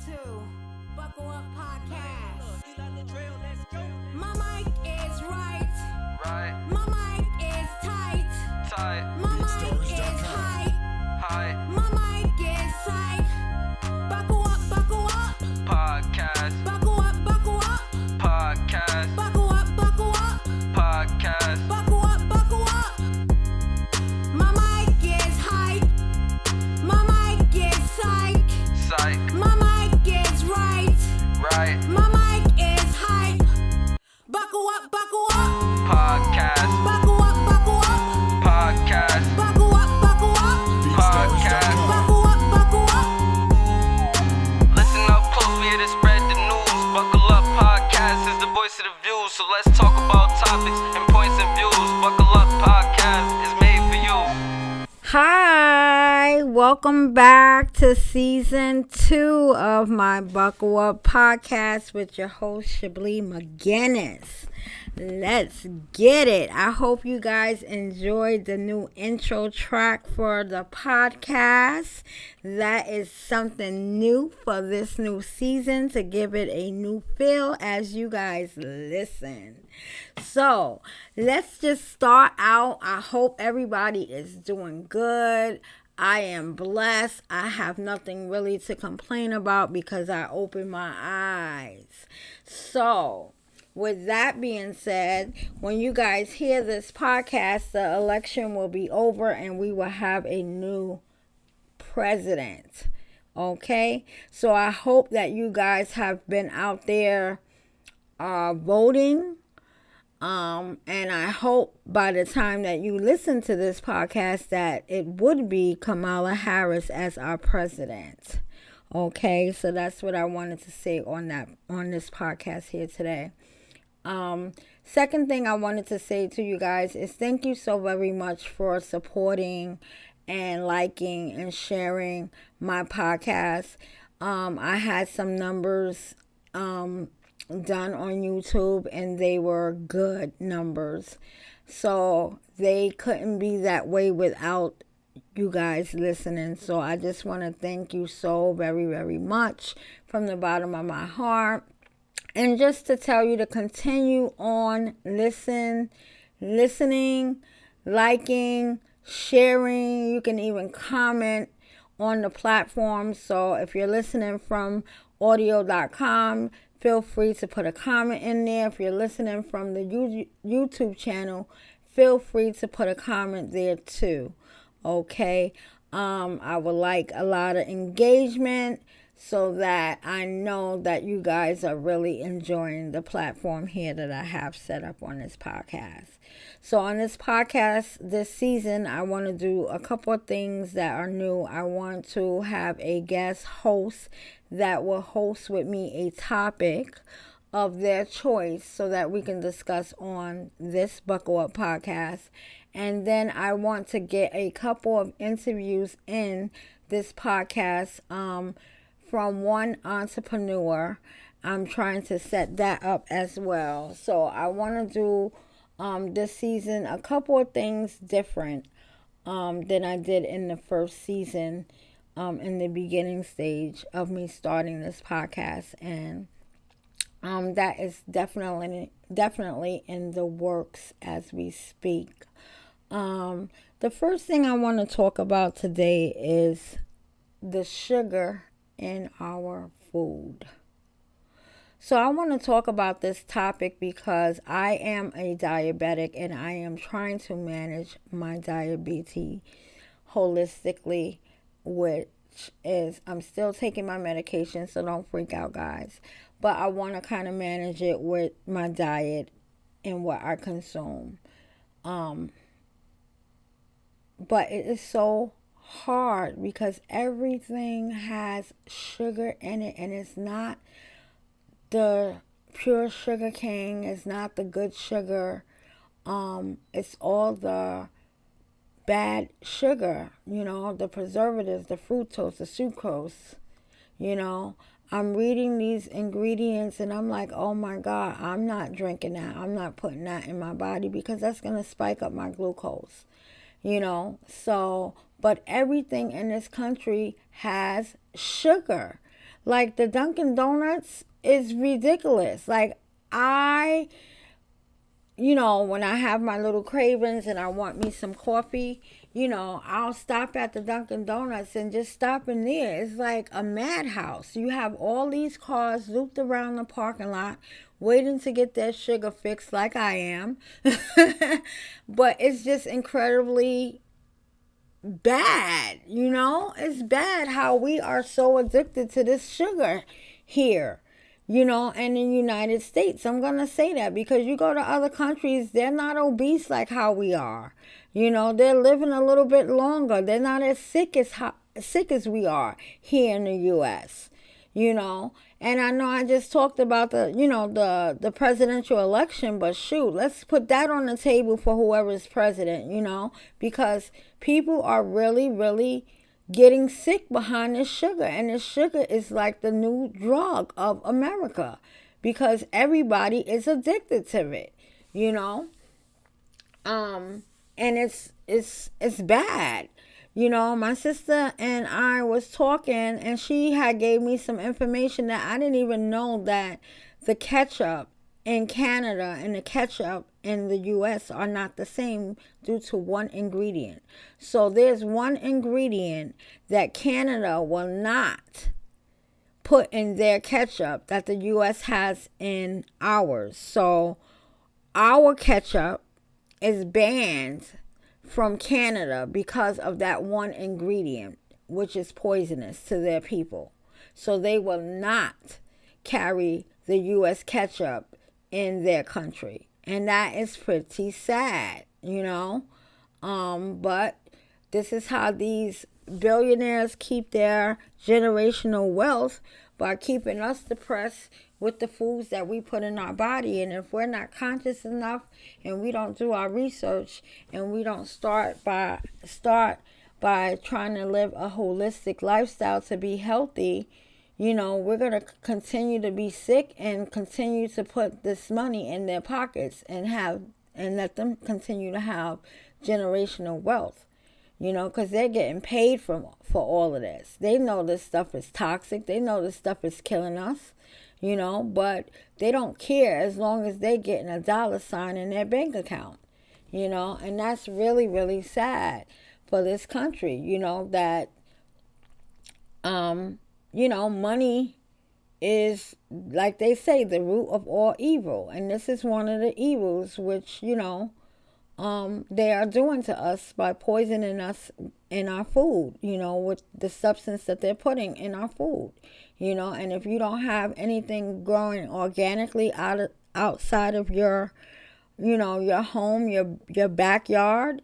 season 2. Buckle up podcast. My mic is right. My mic is tight. My mic is high. My mic is sight. Buckle up podcast. Buckle up Podcast. Buckle up Podcast. Buckle up. My mic is hype. My mic is psych. Psych. My mic is right. Right. My mic is hype. Buckle up. Podcast. Buckle up. Podcast. Buckle up. Podcast. Buckle up. Listen up close, we here to spread the news. Buckle up podcast is the voice of the views. So let's talk about topics and points of views. Buckle up podcast is made for you. Hi, welcome back to season 2 of my Buckle Up podcast with your host, Shablee McGinnis. Let's get it. I hope you guys enjoyed the new intro track for the podcast. That is something new for this new season to give it a new feel as you guys listen. So let's just start out. I hope everybody is doing good. I am blessed. I have nothing really to complain about because I opened my eyes. So with that being said, when you guys hear this podcast, the election will be over and we will have a new president. Okay? So I hope that you guys have been out there voting. And I hope by the time that you listen to this podcast that it would be Kamala Harris as our president. Okay? So that's what I wanted to say on this podcast here today. Second thing I wanted to say to you guys is thank you so very much for supporting and liking and sharing my podcast. I had some numbers done on YouTube and they were good numbers. So they couldn't be that way without you guys listening. So I just want to thank you so very, very much from the bottom of my heart. And just to tell you to continue on listening, liking, sharing. You can even comment on the platform. So if you're listening from audio.com, feel free to put a comment in there. If you're listening from the YouTube channel, feel free to put a comment there too. Okay? I would like a lot of engagement, so that I know that you guys are really enjoying the platform here that I have set up on this podcast. So on this podcast this season, I want to do a couple of things that are new. I want to have a guest host that will host with me a topic of their choice so that we can discuss on this Buckle Up podcast. And then I want to get a couple of interviews in this podcast from one entrepreneur. I'm trying to set that up as well. So I want to do this season a couple of things different than I did in the first season in the beginning stage of me starting this podcast. And that is definitely in the works as we speak. The first thing I want to talk about today is the sugar in our food. So I want to talk about this topic because I am a diabetic and I am trying to manage my diabetes holistically, which is I'm still taking my medication, so don't freak out, guys. But I want to kind of manage it with my diet and what I consume. But it is so hard because everything has sugar in it, and it's not the pure sugar cane, it's not the good sugar, it's all the bad sugar, the preservatives, the fructose, the sucrose. I'm reading these ingredients and I'm like, oh my God, I'm not drinking that, I'm not putting that in my body because that's going to spike up my glucose. So, but everything in this country has sugar. Like, the Dunkin' Donuts is ridiculous. Like, when I have my little cravings and I want me some coffee, I'll stop at the Dunkin' Donuts and just stop in there. It's like a madhouse. You have all these cars looped around the parking lot waiting to get their sugar fix, like I am. But it's just incredibly bad, It's bad how we are so addicted to this sugar here, and in the United States. I'm going to say that because you go to other countries, they're not obese like how we are. They're living a little bit longer. They're not as sick as we are here in the U.S., And I know I just talked about the presidential election, but shoot, let's put that on the table for whoever's president, because people are really, really getting sick behind this sugar. And this sugar is like the new drug of America because everybody is addicted to it, and it's bad. My sister and I was talking, and she had gave me some information that I didn't even know, that the ketchup in Canada and the ketchup in the U.S. are not the same due to one ingredient. So there's one ingredient that Canada will not put in their ketchup that the U.S. has in ours. So our ketchup is banned from Canada because of that one ingredient, which is poisonous to their people. So they will not carry the U.S. ketchup in their country. And that is pretty sad, But this is how these billionaires keep their generational wealth, by keeping us depressed with the foods that we put in our body. And if we're not conscious enough and we don't do our research and we don't start by trying to live a holistic lifestyle to be healthy, we're going to continue to be sick and continue to put this money in their pockets and let them continue to have generational wealth. Because they're getting paid for all of this. They know this stuff is toxic. They know this stuff is killing us, but they don't care as long as they're getting a dollar sign in their bank account, and that's really, really sad for this country, that, money is, like they say, the root of all evil. And this is one of the evils which, they are doing to us by poisoning us in our food, with the substance that they're putting in our food, and if you don't have anything growing organically outside of your, your home, your backyard,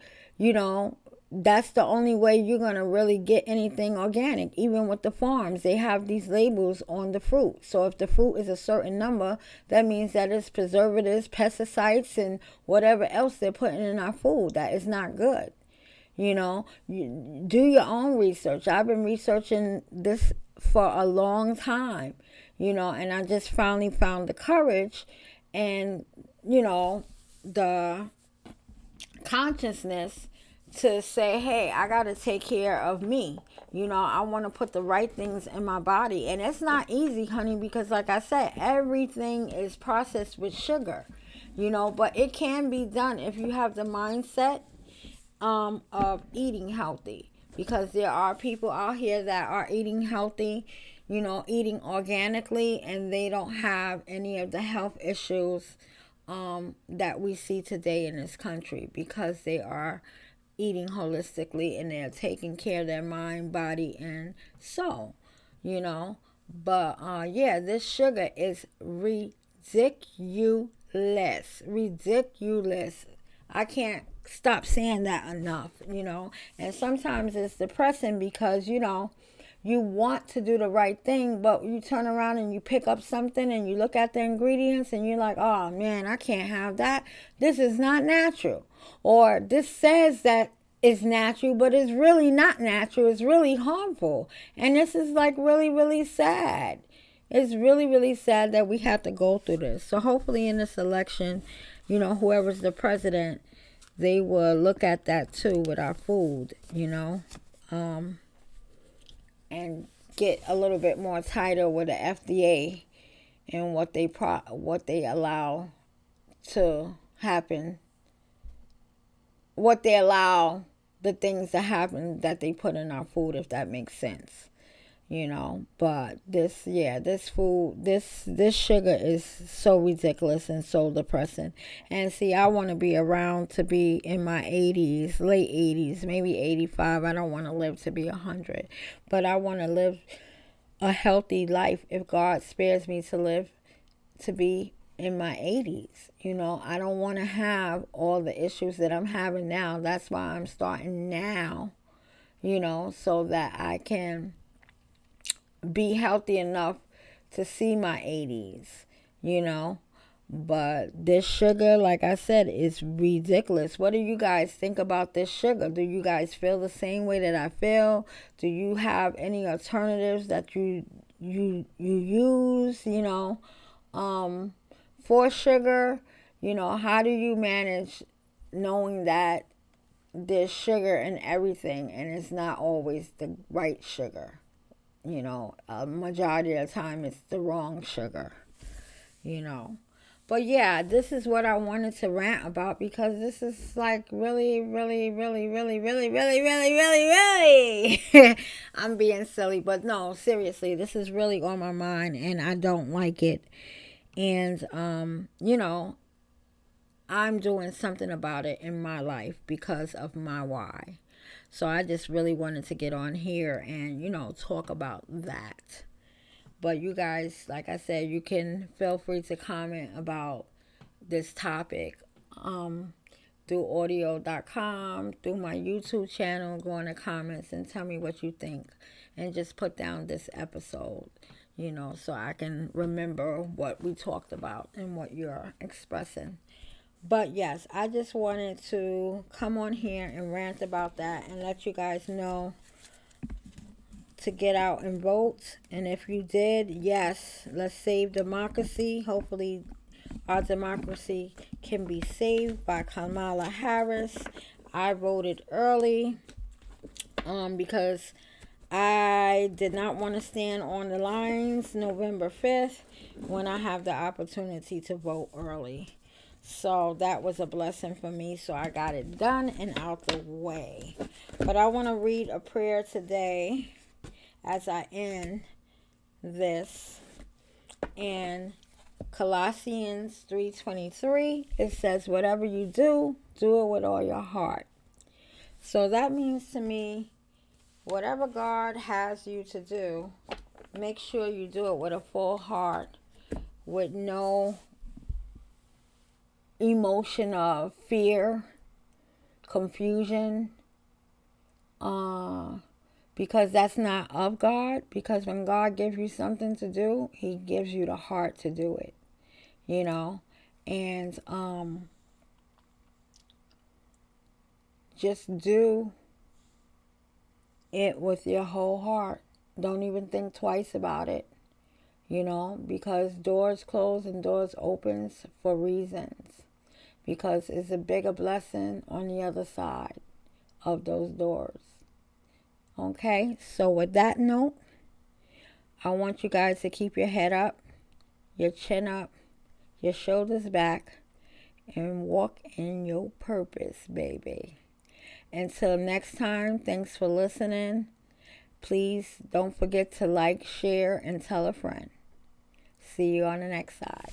that's the only way you're going to really get anything organic. Even with the farms, they have these labels on the fruit. So if the fruit is a certain number, that means that it's preservatives, pesticides, and whatever else they're putting in our food. That is not good. You do your own research. I've been researching this for a long time, and I just finally found the courage and, the consciousness to say, hey, I got to take care of me. I want to put the right things in my body. And it's not easy, honey, because like I said, everything is processed with sugar, but it can be done if you have the mindset of eating healthy. Because there are people out here that are eating healthy, eating organically, and they don't have any of the health issues that we see today in this country, because they are eating holistically and they're taking care of their mind, body, and soul, But this sugar is ridiculous. I can't stop saying that enough, And sometimes it's depressing because, you want to do the right thing, but you turn around and you pick up something and you look at the ingredients and you're like, oh man, I can't have that. This is not natural. Or this says that it's natural, but it's really not natural. It's really harmful. And this is like really, really sad. It's really, really sad that we have to go through this. So hopefully in this election, whoever's the president, they will look at that too with our food, and get a little bit more tighter with the FDA and what they allow to happen, what they allow the things to happen that they put in our food, if that makes sense. But this sugar is so ridiculous and so depressing. And see, I want to be around to be in my 80s, late 80s, maybe 85. I don't want to live to be 100, but I want to live a healthy life if God spares me to live to be in my 80s. I don't want to have all the issues that I'm having now. That's why I'm starting now, so that I can be healthy enough to see my 80s, But this sugar, like I said, is ridiculous. What do you guys think about this sugar? Do you guys feel the same way that I feel? Do you have any alternatives that you use, for sugar? How do you manage knowing that there's sugar in everything and it's not always the right sugar? A majority of the time it's the wrong sugar, But yeah, this is what I wanted to rant about, because this is like really, really, really, really, really, really, really, really, really, I'm being silly, but no, seriously, this is really on my mind and I don't like it. And, I'm doing something about it in my life because of my why. So I just really wanted to get on here and, talk about that. But you guys, like I said, you can feel free to comment about this topic through audio.com, through my YouTube channel. Go in the comments and tell me what you think. And just put down this episode, so I can remember what we talked about and what you're expressing. But yes, I just wanted to come on here and rant about that and let you guys know to get out and vote. And if you did, yes, let's save democracy. Hopefully our democracy can be saved by Kamala Harris. I voted early because I did not want to stand on the lines November 5th when I have the opportunity to vote early. So that was a blessing for me. So I got it done and out the way. But I want to read a prayer today as I end this. In Colossians 3:23, it says, whatever you do, do it with all your heart. So that means to me, whatever God has you to do, make sure you do it with a full heart, with no emotion of fear, confusion, because that's not of God. Because when God gives you something to do, He gives you the heart to do it, and just do it with your whole heart. Don't even think twice about it, because doors close and doors opens for reasons. Because it's a bigger blessing on the other side of those doors. Okay, so with that note, I want you guys to keep your head up, your chin up, your shoulders back, and walk in your purpose, baby. Until next time, thanks for listening. Please don't forget to like, share, and tell a friend. See you on the next side.